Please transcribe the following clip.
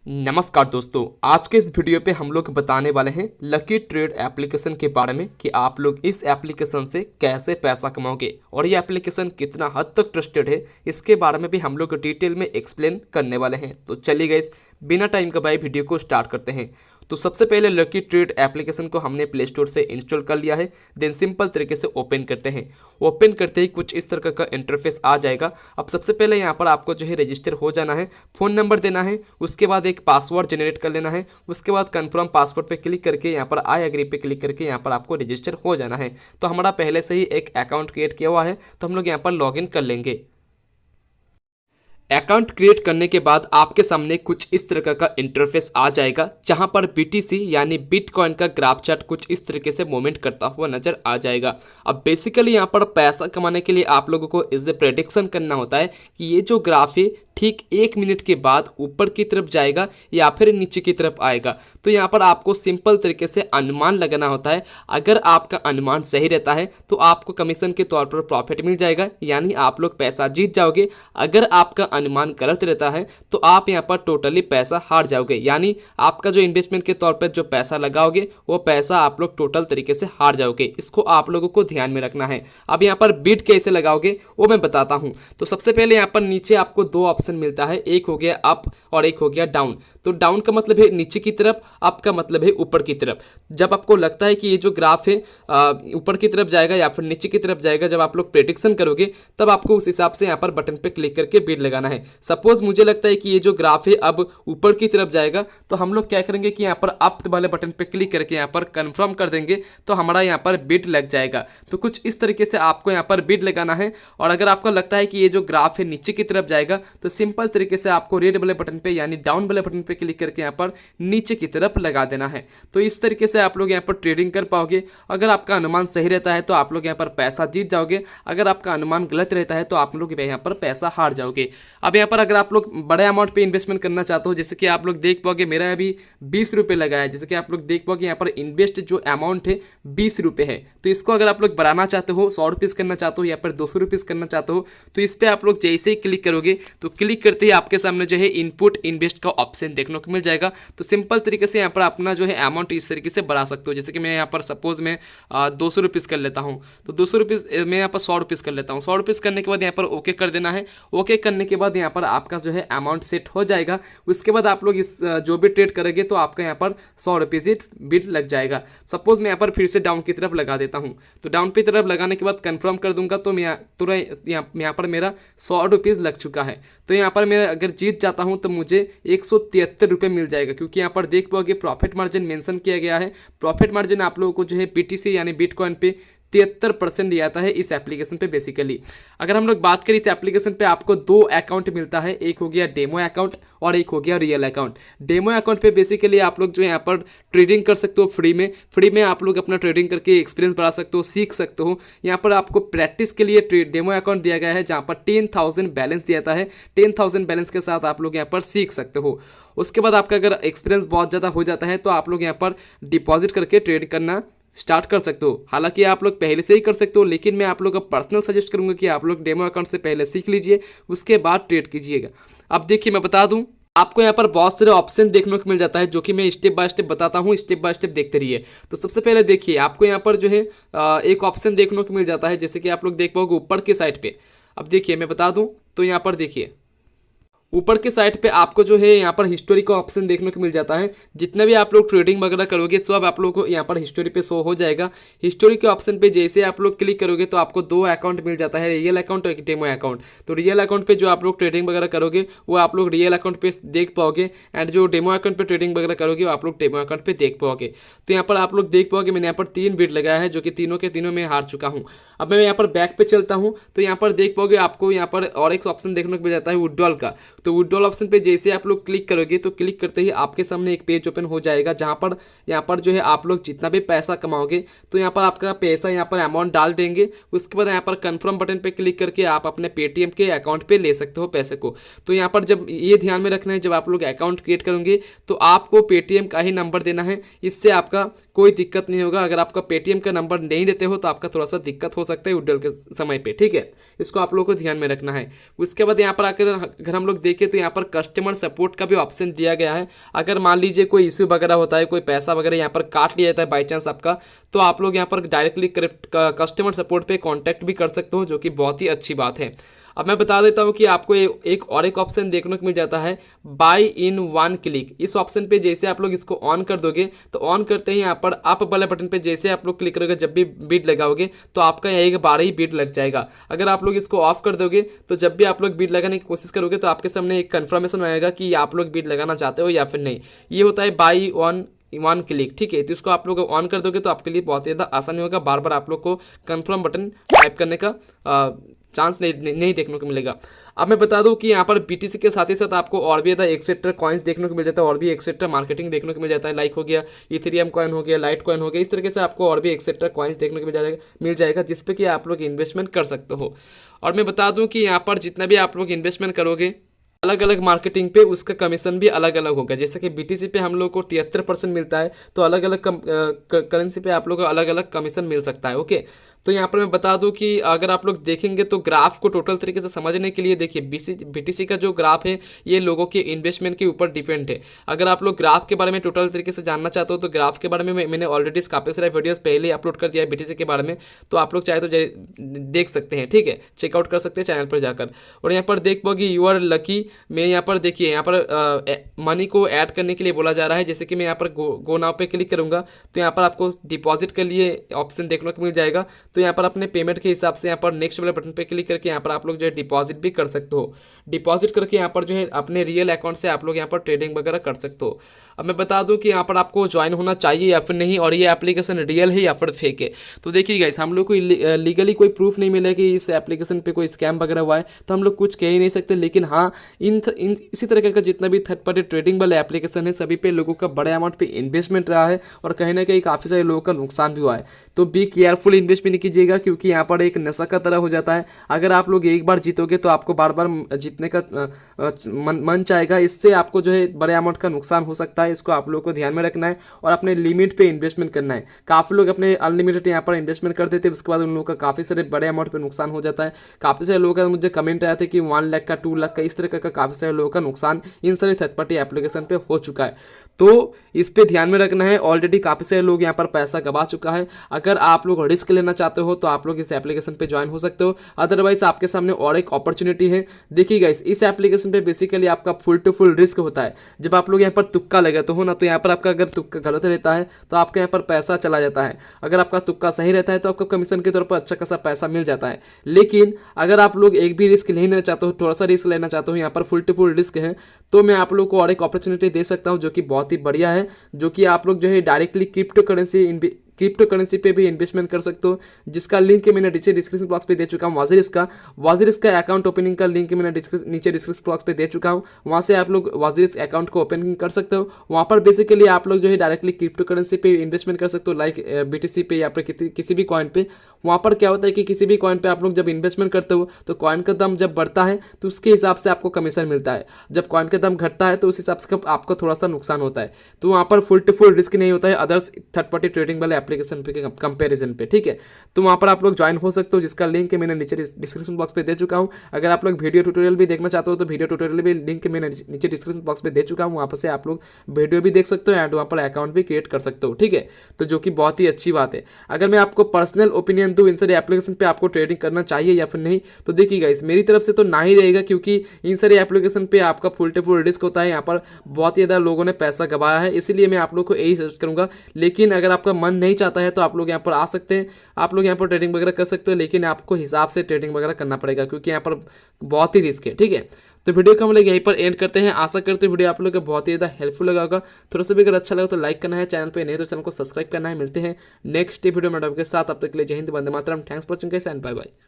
नमस्कार दोस्तों, आज के इस वीडियो पे हम लोग बताने वाले हैं लकी ट्रेड एप्लीकेशन के बारे में कि आप लोग इस एप्लीकेशन से कैसे पैसा कमाओगे और ये एप्लीकेशन कितना हद तक ट्रस्टेड है, इसके बारे में भी हम लोग डिटेल में एक्सप्लेन करने वाले हैं। तो चलिए गाइस, बिना टाइम गवाए वीडियो को स्टार्ट करते हैं। तो सबसे पहले लकी ट्रेड एप्लीकेशन को हमने प्ले स्टोर से इंस्टॉल कर लिया है। देन सिंपल तरीके से ओपन करते हैं। ओपन करते ही कुछ इस तरह का इंटरफेस आ जाएगा। अब सबसे पहले यहाँ पर आपको जो है रजिस्टर हो जाना है, फ़ोन नंबर देना है, उसके बाद एक पासवर्ड जनरेट कर लेना है, उसके बाद कंफर्म पासवर्ड पे क्लिक करके यहाँ पर आई एग्री पे क्लिक करके यहाँ पर आपको रजिस्टर हो जाना है। तो हमारा पहले से ही एक अकाउंट क्रिएट किया हुआ है, तो हम लोग यहाँ पर लॉगिन कर लेंगे। अकाउंट क्रिएट करने के बाद आपके सामने कुछ इस तरह का इंटरफेस आ जाएगा, जहां पर बीटीसी यानी बिटकॉइन का ग्राफ चार्ट कुछ इस तरीके से मूवमेंट करता हुआ नजर आ जाएगा। अब बेसिकली यहां पर पैसा कमाने के लिए आप लोगों को इसे प्रेडिक्शन करना होता है कि ये जो ग्राफ है ठीक 1 मिनट के बाद ऊपर की तरफ जाएगा या फिर नीचे की तरफ आएगा। तो यहाँ पर आपको सिंपल तरीके से अनुमान लगाना होता है। अगर आपका अनुमान सही रहता है तो आपको कमीशन के तौर पर प्रॉफिट मिल जाएगा, यानी आप लोग पैसा जीत जाओगे। अगर आपका अनुमान गलत रहता है तो आप यहाँ पर टोटली पैसा हार जाओगे, यानी आपका जो इन्वेस्टमेंट के तौर पर जो पैसा लगाओगे वो पैसा आप लोग टोटल तरीके से हार जाओगे। इसको आप लोगों को ध्यान में रखना है। अब यहाँ पर बिड कैसे लगाओगे वो मैं बताता हूँ। तो सबसे पहले यहाँ पर नीचे आपको दो ऑप्शन मिलता है, एक हो गया अप और एक हो गया डाउन। तो डाउन का मतलब है नीचे की तरफ, अप का मतलब है ऊपर की तरफ। जब आपको लगता है कि ये जो ग्राफ है ऊपर की तरफ जाएगा या फिर नीचे की तरफ जाएगा, जब आप लोग प्रेडिक्शन करोगे तब आपको उस हिसाब से यहाँ पर बटन पे क्लिक करके बिड लगाना है। सपोज मुझे लगता है कि ये जो ग्राफ है अब ऊपर की तरफ जाएगा, तो हम लोग क्या करेंगे कि यहाँ पर अप वाले बटन पे क्लिक करके यहाँ पर कन्फर्म कर देंगे, तो हमारा यहाँ पर बिड लग जाएगा। तो कुछ इस तरीके से आपको यहाँ पर बिड लगाना है। और अगर आपको लगता है कि ये जो ग्राफ है नीचे की तरफ जाएगा, तो सिंपल तरीके से आपको रेड वाले बटन पे यानी डाउन वाले बटन पे क्लिक करके यहाँ पर नीचे की तरफ लगा देना है। तो इस तरीके से आप लोग यहाँ पर ट्रेडिंग कर पाओगे। अगर आपका अनुमान सही रहता है तो आप लोग यहाँ पर पैसा जीत जाओगे। अगर आपका अनुमान गलत रहता है तो आप लोग यहाँ पर पैसा हार जाओगे। अब यहाँ पर अगर आप लोग बड़े अमाउंट पे इन्वेस्टमेंट करना चाहते हो, जैसे कि आप लोग देख पाओगे मेरा अभी 20 रुपये लगा है। जैसे कि आप लोग देख पाओगे यहाँ पर इन्वेस्ट जो अमाउंट है 20 रुपये है। तो इसको अगर आप लोग बढ़ाना चाहते हो, 100 रुपीज़ करना चाहते हो या फिर 200 रुपीज़ करना चाहते हो, तो इस पर आप लोग जैसे ही क्लिक करोगे तो क्लिक करते ही आपके सामने जो है इनपुट इन्वेस्ट का ऑप्शन देखने को मिल जाएगा। तो सिंपल तरीके से यहाँ पर अपना जो है अमाउंट इस तरीके से बढ़ा सकते हो। जैसे कि मैं यहाँ पर सपोज मैं 200 रुपीज़ कर लेता हूँ, तो 200 रुपीज़ मैं यहाँ पर 100 रुपीज़ कर लेता हूँ। 100 रुपीज़ करने के बाद यहाँ पर ओके कर देना है। ओके करने के बाद यहाँ पर आपका जो है अमाउंट सेट हो जाएगा। उसके बाद आप लोग इस जो भी ट्रेड करेंगे तो आपका यहाँ पर 100 रुपीज़ ही बिड लग जाएगा। सपोज मैं यहाँ पर फिर से डाउन की तरफ लगा देता हूँ, तो डाउन की तरफ लगाने के बाद कन्फर्म कर दूंगा, तो मैं तुरंत यहाँ पर मेरा 100 रुपीज़ लग चुका है। तो यहाँ पर मैं अगर जीत जाता हूँ तो मुझे 173 रुपये मिल जाएगा, क्योंकि यहाँ पर देख पाओगे प्रॉफिट मार्जिन मेंशन किया गया है। प्रॉफिट मार्जिन आप लोगों को जो है बीटीसी यानी बिटकॉइन पे 73% दिया था है इस एप्लीकेशन पे। बेसिकली अगर हम लोग बात करें इस एप्लीकेशन पे आपको 2 अकाउंट मिलता है, एक हो गया डेमो अकाउंट और एक हो गया रियल अकाउंट। डेमो अकाउंट पे बेसिकली आप लोग जो है यहाँ पर ट्रेडिंग कर सकते हो फ्री में आप लोग अपना ट्रेडिंग करके एक्सपीरियंस बढ़ा सकते हो, सीख सकते हो। यहाँ पर आपको प्रैक्टिस के लिए डेमो अकाउंट दिया गया है, जहाँ पर 10,000 बैलेंस दिया है। 10,000 बैलेंस के साथ आप लोग यहाँ पर सीख सकते हो। उसके बाद आपका अगर एक्सपीरियंस बहुत ज़्यादा हो जाता है तो आप लोग यहाँ पर डिपॉजिट करके ट्रेड करना स्टार्ट कर सकते हो। हालांकि आप लोग पहले से ही कर सकते हो, लेकिन मैं आप लोग को पर्सनल सजेस्ट करूंगा कि आप लोग डेमो अकाउंट से पहले सीख लीजिए, उसके बाद ट्रेड कीजिएगा। अब देखिए मैं बता दूं, आपको यहाँ पर बहुत सारे ऑप्शन देखने को मिल जाता है, जो कि मैं स्टेप बाय स्टेप बताता हूँ। स्टेप बाय स्टेप देखते रहिए। तो सबसे पहले देखिए आपको यहाँ पर जो है एक ऑप्शन देखने को मिल जाता है, जैसे कि आप लोग देख पाओगे ऊपर के साइड पे। अब देखिए मैं बता दूँ, तो यहाँ पर देखिए ऊपर के साइड पे आपको जो है यहाँ पर हिस्टोरी का ऑप्शन देखने को मिल जाता है। जितना भी आप लोग ट्रेडिंग वगैरह करोगे सब आप लोगों को यहाँ पर हिस्टोरी पे शो हो जाएगा। हिस्टोरी के ऑप्शन पे जैसे आप लोग क्लिक करोगे तो आपको 2 अकाउंट मिल जाता है, रियल अकाउंट और एक डेमो अकाउंट। तो रियल अकाउंट पे जो आप लोग ट्रेडिंग वगैरह करोगे वो आप लोग रियल अकाउंट पे देख पाओगे, एंड जो डेमो अकाउंट पे ट्रेडिंग वगैरह करोगे वो आप लोग डेमो अकाउंट पे देख पाओगे। तो यहाँ पर आप लोग देख पाओगे मैंने यहाँ पर 3 बिड लगाया है, जो कि तीनों के तीनों में हार चुका हूँ। अब मैं यहाँ पर बैक पे चलता हूँ, तो यहाँ पर देख पाओगे आपको यहाँ पर और एक ऑप्शन देखने को मिल जाता है विड्रॉल का। तो विड्रॉल ऑप्शन पे जैसे आप लोग क्लिक करोगे तो क्लिक करते ही आपके सामने एक पेज ओपन हो जाएगा, जहाँ पर यहाँ पर जो है आप लोग जितना भी पैसा कमाओगे तो यहाँ पर आपका पैसा यहाँ पर अमाउंट डाल देंगे। उसके बाद यहाँ पर कंफर्म बटन पे क्लिक करके आप अपने पेटीएम के अकाउंट पे ले सकते हो पैसे को। तो यहाँ पर जब ये ध्यान में रखना है, जब आप लोग अकाउंट क्रिएट करेंगे तो आपको पेटीएम का ही नंबर देना है, इससे आपका कोई दिक्कत नहीं होगा। अगर आपका पेटीएम का नंबर नहीं देते हो तो आपका थोड़ा सा दिक्कत हो सकता है विड्रॉल के समय पे, ठीक है। इसको आप लोगों को ध्यान में रखना है। उसके बाद यहाँ पर आकर अगर हम लोग देखें तो यहाँ पर कस्टमर सपोर्ट का भी ऑप्शन दिया गया है। अगर मान लीजिए कोई इश्यू वगैरह होता है, कोई पैसा वगैरह यहाँ पर काट लिया जाता है बाई चांस आपका, तो आप लोग यहाँ पर डायरेक्टली कस्टमर सपोर्ट पे कांटेक्ट भी कर सकते हो, जो कि बहुत ही अच्छी बात है। अब मैं बता देता हूँ कि आपको एक और एक ऑप्शन देखने को मिल जाता है, बाय इन वन क्लिक। इस ऑप्शन पे जैसे आप लोग इसको ऑन कर दोगे तो ऑन करते ही यहाँ पर अप वाले बटन पे जैसे आप लोग क्लिक करोगे, जब भी बीट लगाओगे तो आपका यही 12 ही बीट लग जाएगा। अगर आप लोग इसको ऑफ कर दोगे तो जब भी आप लोग बीट लगाने की कोशिश करोगे तो आपके सामने एक कन्फर्मेशन आएगा कि आप लोग बीट लगाना चाहते हो या फिर नहीं। ये होता है बाय वन क्लिक, ठीक है। तो इसको आप लोग ऑन कर दोगे तो आपके लिए बहुत ज़्यादा आसानी होगा, बार बार आप लोग को कन्फर्म बटन टाइप करने का चांस नहीं देखने को मिलेगा। अब मैं बता दूं कि यहाँ पर बीटीसी के साथ ही साथ आपको और भी ज़्यादा एक्सेट्रा कॉइन्स देखने को मिल जाता है, और भी एक्सेट्रा मार्केटिंग देखने को मिल जाता है। लाइक हो गया, इथेरियम कॉइन हो गया, लाइट कॉइन हो गया, इस तरीके से आपको और भी एक्सेट्रा कॉइन्स देखने को मिल जाएगा जिसपे कि आप लोग इन्वेस्टमेंट कर सकते हो। और मैं बता दूँ कि यहाँ पर जितना भी आप लोग इन्वेस्टमेंट करोगे अलग अलग मार्केटिंग पे उसका कमीशन भी अलग अलग होगा। जैसे कि बीटीसी पे हम लोग को 73% मिलता है, तो अलग अलग करेंसी पे आप लोग को अलग अलग कमीशन मिल सकता है, ओके। तो यहाँ पर मैं बता दूं कि अगर आप लोग देखेंगे तो ग्राफ को टोटल तरीके से समझने के लिए देखिए, बीटीसी का जो ग्राफ है ये लोगों के इन्वेस्टमेंट के ऊपर डिपेंड है। अगर आप लोग ग्राफ के बारे में टोटल तरीके से जानना चाहते हो तो ग्राफ के बारे में मैंने ऑलरेडी काफ़ी सारे वीडियोस पहले अपलोड कर दिया है बीटीसी के बारे में, तो आप लोग चाहे तो देख सकते हैं, ठीक है, चेकआउट कर सकते हैं चैनल पर जाकर। और यहाँ पर देख पाओगे यू आर लकी में यहाँ पर देखिए, यहाँ पर मनी को ऐड करने के लिए बोला जा रहा है। जैसे कि मैं यहाँ पर गो नाउ पे क्लिक करूँगा तो यहाँ पर आपको डिपॉजिट के लिए ऑप्शन देखने को मिल जाएगा। तो यहाँ पर अपने पेमेंट के हिसाब से यहाँ पर नेक्स्ट वाले बटन पे क्लिक करके यहाँ पर आप लोग जो है डिपॉजिट भी कर सकते हो। डिपॉजिट करके यहाँ पर जो है अपने रियल अकाउंट से आप लोग यहाँ पर ट्रेडिंग वगैरह कर सकते हो। अब मैं बता दूं कि यहाँ पर आपको ज्वाइन होना चाहिए या फिर नहीं, और ये एप्लीकेशन रियल है या फिर फेक है। तो देखिए गाइस, हम लोग को लीगली कोई प्रूफ नहीं मिला कि इस एप्लीकेशन पे कोई स्कैम वगैरह हुआ है, तो हम लोग कुछ कह ही नहीं सकते। लेकिन हाँ, इसी तरह का जितना भी थर्ड पार्टी ट्रेडिंग वाले एप्लीकेशन है सभी पे लोगों का बड़े अमाउंट पे इन्वेस्टमेंट रहा है, और कहीं ना कहीं काफ़ी सारे लोगों का नुकसान भी हुआ है। तो बी केयरफुल इन्वेस्टमेंट नहीं कीजिएगा, क्योंकि यहाँ पर एक नशा का तरह हो जाता है। अगर आप लोग एक बार जीतोगे तो आपको बार बार जीतने का मन चाहेगा, इससे आपको जो है बड़े अमाउंट का नुकसान हो सकता है। इसको आप लोग को ध्यान में रखना है और अपने लिमिट पे इन्वेस्टमेंट करना है। काफ़ी लोग अपने अनलिमिटेड यहाँ पर इन्वेस्टमेंट कर देते हैं, उसके बाद उन लोगों का काफ़ी सारे बड़े अमाउंट पे नुकसान हो जाता है। काफ़ी सारे लोगों का मुझे कमेंट आया था कि 1 लाख का 2 लाख का इस तरह का काफ़ी सारे लोगों का नुकसान इन सारे थर्ड पार्टी एप्लीकेशन पे हो चुका है। तो इस पे ध्यान में रखना है। ऑलरेडी काफ़ी सारे लोग यहाँ पर पैसा गवा चुका है। अगर आप लोग रिस्क लेना चाहते हो तो आप लोग इस एप्लीकेशन पे ज्वाइन हो सकते हो, अदरवाइज आपके सामने और एक अपॉर्चुनिटी है। देखिएगा, इस एप्लीकेशन पे बेसिकली आपका फुल टू फुल रिस्क होता है। जब आप लोग यहाँ पर तुक्का लगाते हो ना, तो यहाँ पर आपका अगर तुक्का गलत रहता है तो आपके यहाँ पर पैसा चला जाता है। अगर आपका तुक्का सही रहता है तो आपको कमीशन के तौर पर अच्छा खासा पैसा मिल जाता है। लेकिन अगर आप लोग एक भी रिस्क नहीं लेना चाहते हो, थोड़ा सा रिस्क लेना चाहते हो, यहाँ पर फुल टू फुल रिस्क है, तो मैं आप लोग को और एक अपॉर्चुनिटी दे सकता हूँ जो कि बहुत ही बढ़िया है, जो कि आप लोग जो है डायरेक्टली क्रिप्टो करेंसी पे भी इन्वेस्टमेंट कर सकते हो, जिसका लिंक मैंने नीचे डिस्क्रिप्शन बॉक्स पे दे चुका हूँ। वाजिरिस का अकाउंट ओपनिंग का लिंक मैंने नीचे डिस्क्रिप्शन बॉक्स पे दे चुका हूँ। वहाँ से आप लोग वाजिरिस अकाउंट को ओपनिंग कर सकते हो। वहाँ पर बेसिकली आप लोग जो है डायरेक्टली क्रिप्टो करेंसी पे इन्वेस्टमेंट कर सकते हो, लाइक बीटीसी पे या फिर किसी भी कॉइन पे। वहाँ पर क्या होता है कि किसी भी कॉइन पे आप लोग जब इन्वेस्टमेंट करते हो तो कॉइन का दाम जब बढ़ता है तो उसके हिसाब से आपको कमीशन मिलता है, जब कॉइन का दाम घटता है तो उस हिसाब से आपको थोड़ा सा नुकसान होता है। तो वहाँ पर फुल टू फुल रिस्क नहीं होता है अदर्स थर्ड पार्टी ट्रेडिंग वाले एप्लीकेशन पे कंपैरिजन पे, ठीक है। तो वहाँ पर आप लोग ज्वाइन हो सकते हो, जिसका लिंक मैंने नीचे डिस्क्रिप्शन बॉक्स पे दे चुका हूँ। अगर आप लोग वीडियो ट्यूटोरियल भी देखना चाहते हो तो वीडियो ट्यूटोरियल भी लिंक मैंने नीचे डिस्क्रिप्शन बॉक्स पे दे चुका हूँ। वहाँ पर से आप लोग वीडियो भी देख सकते हो एंड वहाँ पर अकाउंट भी क्रिएट कर सकते हो, ठीक है। तो जो कि बहुत ही अच्छी बात है। अगर मैं आपको पर्सनल ओपिनियन दूँ इन सारे एप्लीकेशन पे आपको ट्रेडिंग करना चाहिए या फिर नहीं, तो देखिएगा इस मेरी तरफ से तो ना ही रहेगा, क्योंकि इन सारे एप्लीकेशन पे आपका फुल टू फुल रिस्क होता है। यहाँ पर बहुत ही ज़्यादा लोगों ने पैसा गवाया है, इसीलिए मैं आप लोग को यही सजेस्ट करूँगा। लेकिन अगर आपका मन नहीं चाहता है तो आप लोग यहाँ पर आ सकते हैं, आप लोग यहाँ पर ट्रेडिंग वगैरह कर सकते हो, लेकिन आपको हिसाब से ट्रेडिंग वगैरह करना पड़ेगा, क्योंकि यहाँ पर बहुत ही रिस्क है, ठीक है। तो वीडियो को हम लोग यहीं पर एंड करते हैं। आशा करते हैं वीडियो आप लोग को बहुत ही ज़्यादा हेल्पफुल लगा होगा। थोड़ा सा भी अगर अच्छा लगा तो लाइक करना है, चैनल पे नहीं तो चैनल को सब्सक्राइब करना है। मिलते हैं नेक्स्ट वीडियो में आपके साथ, अब तक के लिए जय हिंद, वंदे मातरम। Thanks for watching guys and bye bye.